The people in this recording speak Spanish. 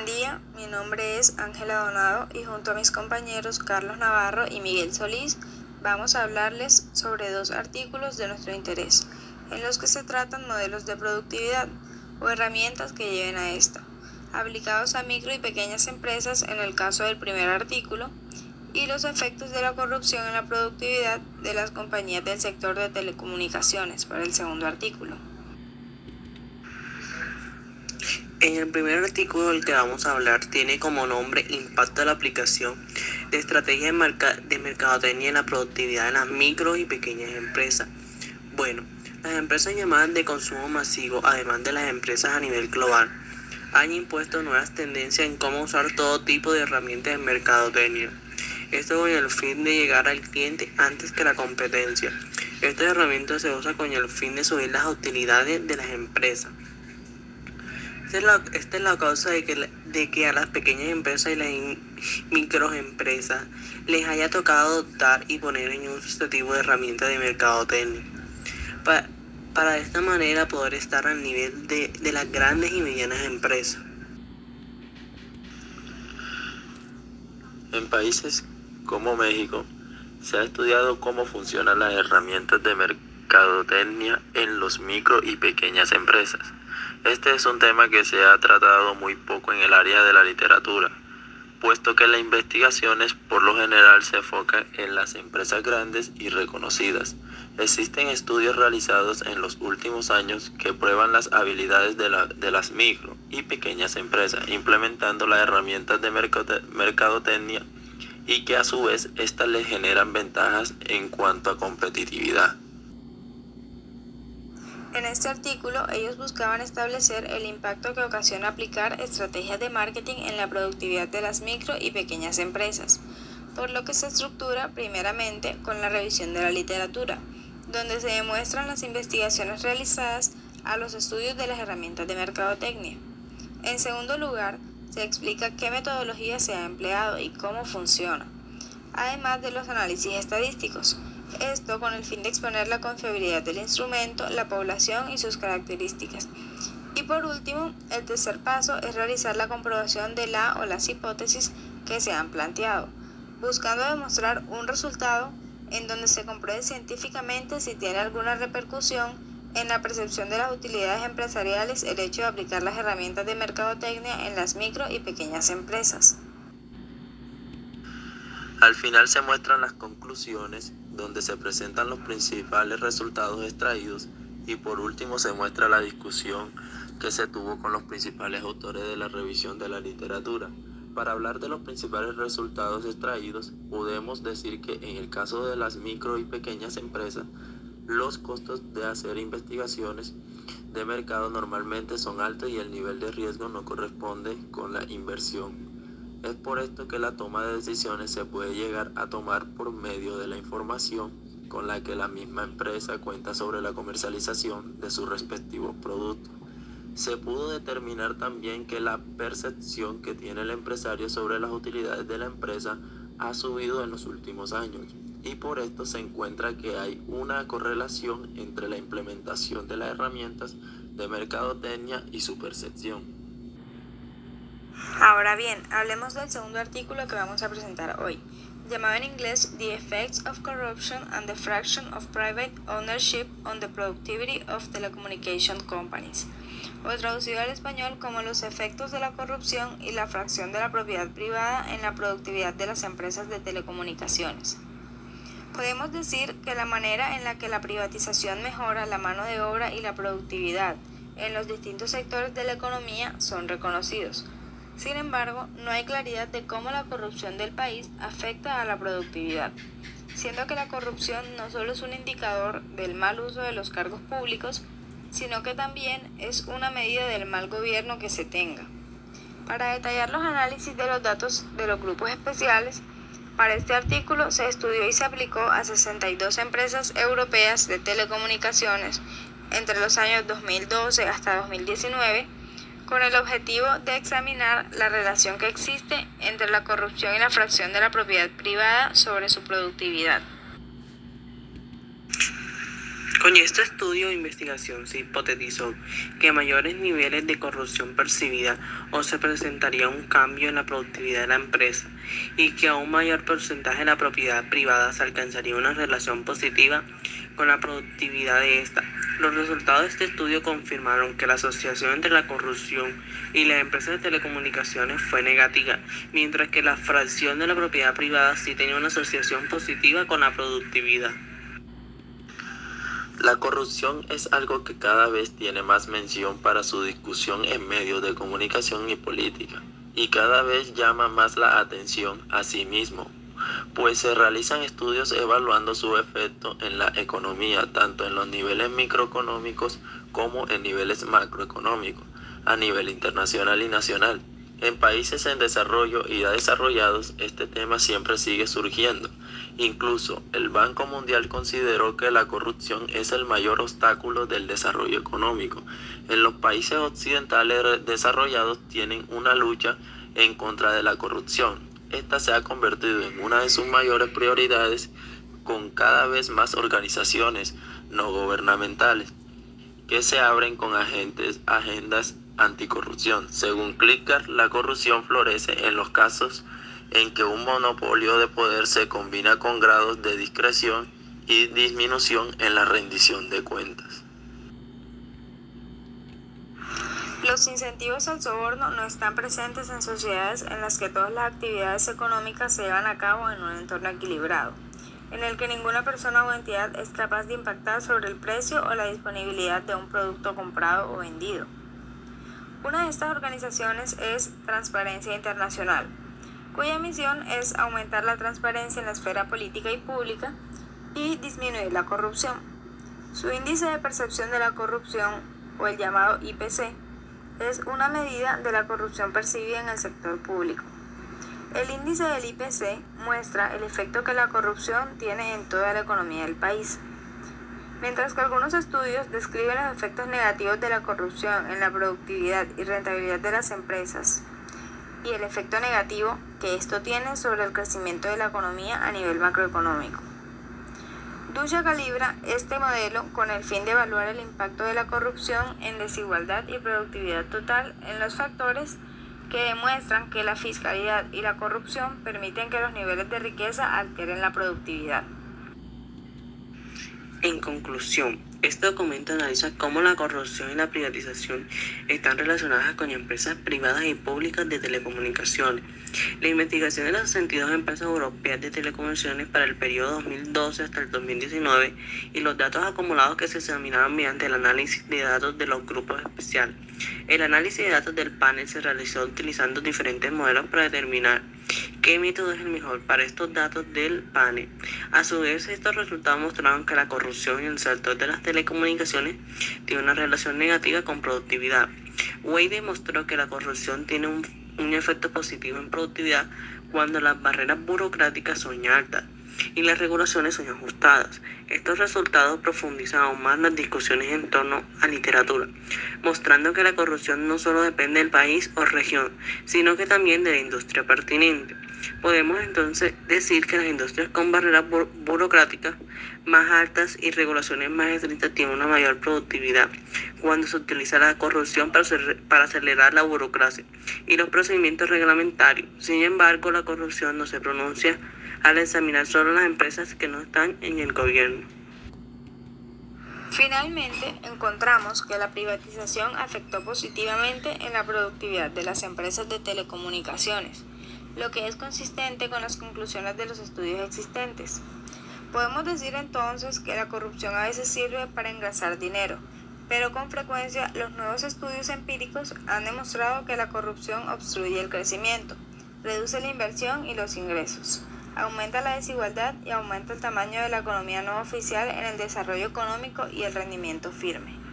Buen día, mi nombre es Ángela Donado y junto a mis compañeros Carlos Navarro y Miguel Solís vamos a hablarles sobre dos artículos de nuestro interés, en los que se tratan modelos de productividad o herramientas que lleven a esto, aplicados a micro y pequeñas empresas en el caso del primer artículo, y los efectos de la corrupción en la productividad de las compañías del sector de telecomunicaciones para el segundo artículo. En el primer artículo del que vamos a hablar tiene como nombre Impacto de la aplicación de estrategias de mercadotecnia en la productividad de las micro y pequeñas empresas. Bueno, las empresas llamadas de consumo masivo, además de las empresas a nivel global, han impuesto nuevas tendencias en cómo usar todo tipo de herramientas de mercadotecnia. Esto con el fin de llegar al cliente antes que la competencia. Estas herramientas se usan con el fin de subir las utilidades de las empresas. Esta es la causa de que a las pequeñas empresas y las microempresas les haya tocado adoptar y poner en uso este tipo de herramientas de mercadotecnia. Para de esta manera poder estar al nivel de las grandes y medianas empresas. En países como México, se ha estudiado cómo funcionan las herramientas de mercadotecnia en los micro y pequeñas empresas. Este es un tema que se ha tratado muy poco en el área de la literatura, puesto que las investigaciones por lo general se enfocan en las empresas grandes y reconocidas. Existen estudios realizados en los últimos años que prueban las habilidades de las micro y pequeñas empresas implementando las herramientas de mercadotecnia y que a su vez estas les generan ventajas en cuanto a competitividad. En este artículo, ellos buscaban establecer el impacto que ocasiona aplicar estrategias de marketing en la productividad de las micro y pequeñas empresas, por lo que se estructura primeramente con la revisión de la literatura, donde se demuestran las investigaciones realizadas a los estudios de las herramientas de mercadotecnia. En segundo lugar, se explica qué metodología se ha empleado y cómo funciona, además de los análisis estadísticos. Esto con el fin de exponer la confiabilidad del instrumento, la población y sus características. Y por último, el tercer paso es realizar la comprobación de la o las hipótesis que se han planteado, buscando demostrar un resultado en donde se compruebe científicamente si tiene alguna repercusión en la percepción de las utilidades empresariales el hecho de aplicar las herramientas de mercadotecnia en las micro y pequeñas empresas. Al final se muestran las conclusiones, donde se presentan los principales resultados extraídos y por último se muestra la discusión que se tuvo con los principales autores de la revisión de la literatura. Para hablar de los principales resultados extraídos, podemos decir que en el caso de las micro y pequeñas empresas, los costos de hacer investigaciones de mercado normalmente son altos y el nivel de riesgo no corresponde con la inversión. Es por esto que la toma de decisiones se puede llegar a tomar por medio de la información con la que la misma empresa cuenta sobre la comercialización de sus respectivos productos. Se pudo determinar también que la percepción que tiene el empresario sobre las utilidades de la empresa ha subido en los últimos años y por esto se encuentra que hay una correlación entre la implementación de las herramientas de mercadotecnia y su percepción. Ahora bien, hablemos del segundo artículo que vamos a presentar hoy, llamado en inglés The Effects of Corruption and the Fraction of Private Ownership on the Productivity of Telecommunication Companies, o traducido al español como los efectos de la corrupción y la fracción de la propiedad privada en la productividad de las empresas de telecomunicaciones. Podemos decir que la manera en la que la privatización mejora la mano de obra y la productividad en los distintos sectores de la economía son reconocidos. Sin embargo, no hay claridad de cómo la corrupción del país afecta a la productividad, siendo que la corrupción no solo es un indicador del mal uso de los cargos públicos, sino que también es una medida del mal gobierno que se tenga. Para detallar los análisis de los datos de los grupos especiales, para este artículo se estudió y se aplicó a 62 empresas europeas de telecomunicaciones entre los años 2012 hasta 2019, con el objetivo de examinar la relación que existe entre la corrupción y la fracción de la propiedad privada sobre su productividad. Con este estudio e investigación se hipotetizó que mayores niveles de corrupción percibida o se presentaría un cambio en la productividad de la empresa y que a un mayor porcentaje de la propiedad privada se alcanzaría una relación positiva con la productividad de esta. Los resultados de este estudio confirmaron que la asociación entre la corrupción y las empresas de telecomunicaciones fue negativa, mientras que la fracción de la propiedad privada sí tenía una asociación positiva con la productividad. La corrupción es algo que cada vez tiene más mención para su discusión en medios de comunicación y política, y cada vez llama más la atención a sí mismo, pues se realizan estudios evaluando su efecto en la economía, tanto en los niveles microeconómicos como en niveles macroeconómicos, a nivel internacional y nacional. En países en desarrollo y ya desarrollados, este tema siempre sigue surgiendo. Incluso el Banco Mundial consideró que la corrupción es el mayor obstáculo del desarrollo económico. En los países occidentales desarrollados tienen una lucha en contra de la corrupción. Esta se ha convertido en una de sus mayores prioridades, con cada vez más organizaciones no gubernamentales que se abren con agendas anticorrupción. Según Clicker, la corrupción florece en los casos en que un monopolio de poder se combina con grados de discreción y disminución en la rendición de cuentas. Los incentivos al soborno no están presentes en sociedades en las que todas las actividades económicas se llevan a cabo en un entorno equilibrado, en el que ninguna persona o entidad es capaz de impactar sobre el precio o la disponibilidad de un producto comprado o vendido. Una de estas organizaciones es Transparencia Internacional, cuya misión es aumentar la transparencia en la esfera política y pública y disminuir la corrupción. Su índice de percepción de la corrupción, o el llamado IPC, es una medida de la corrupción percibida en el sector público. El índice del IPC muestra el efecto que la corrupción tiene en toda la economía del país. Mientras que algunos estudios describen los efectos negativos de la corrupción en la productividad y rentabilidad de las empresas y el efecto negativo que esto tiene sobre el crecimiento de la economía a nivel macroeconómico. Dusha calibra este modelo con el fin de evaluar el impacto de la corrupción en desigualdad y productividad total en los factores que demuestran que la fiscalidad y la corrupción permiten que los niveles de riqueza alteren la productividad. En conclusión, este documento analiza cómo la corrupción y la privatización están relacionadas con empresas privadas y públicas de telecomunicaciones. La investigación de las 62 empresas europeas de telecomunicaciones para el periodo 2012 hasta el 2019 y los datos acumulados que se examinaron mediante el análisis de datos de los grupos especiales. El análisis de datos del panel se realizó utilizando diferentes modelos para determinar qué método es el mejor para estos datos del panel. A su vez, estos resultados mostraron que la corrupción en el sector de las telecomunicaciones tiene una relación negativa con productividad. Wade demostró que la corrupción tiene un efecto positivo en productividad cuando las barreras burocráticas son altas y las regulaciones son ajustadas. Estos resultados profundizan aún más las discusiones en torno a literatura, mostrando que la corrupción no solo depende del país o región, sino que también de la industria pertinente. Podemos entonces decir que las industrias con barreras burocráticas más altas y regulaciones más estrictas tienen una mayor productividad cuando se utiliza la corrupción para acelerar la burocracia y los procedimientos reglamentarios. Sin embargo, la corrupción no se pronuncia al examinar solo las empresas que no están en el gobierno. Finalmente, encontramos que la privatización afectó positivamente en la productividad de las empresas de telecomunicaciones, lo que es consistente con las conclusiones de los estudios existentes. Podemos decir entonces que la corrupción a veces sirve para engrasar dinero, pero con frecuencia los nuevos estudios empíricos han demostrado que la corrupción obstruye el crecimiento, reduce la inversión y los ingresos, aumenta la desigualdad y aumenta el tamaño de la economía no oficial en el desarrollo económico y el rendimiento firme.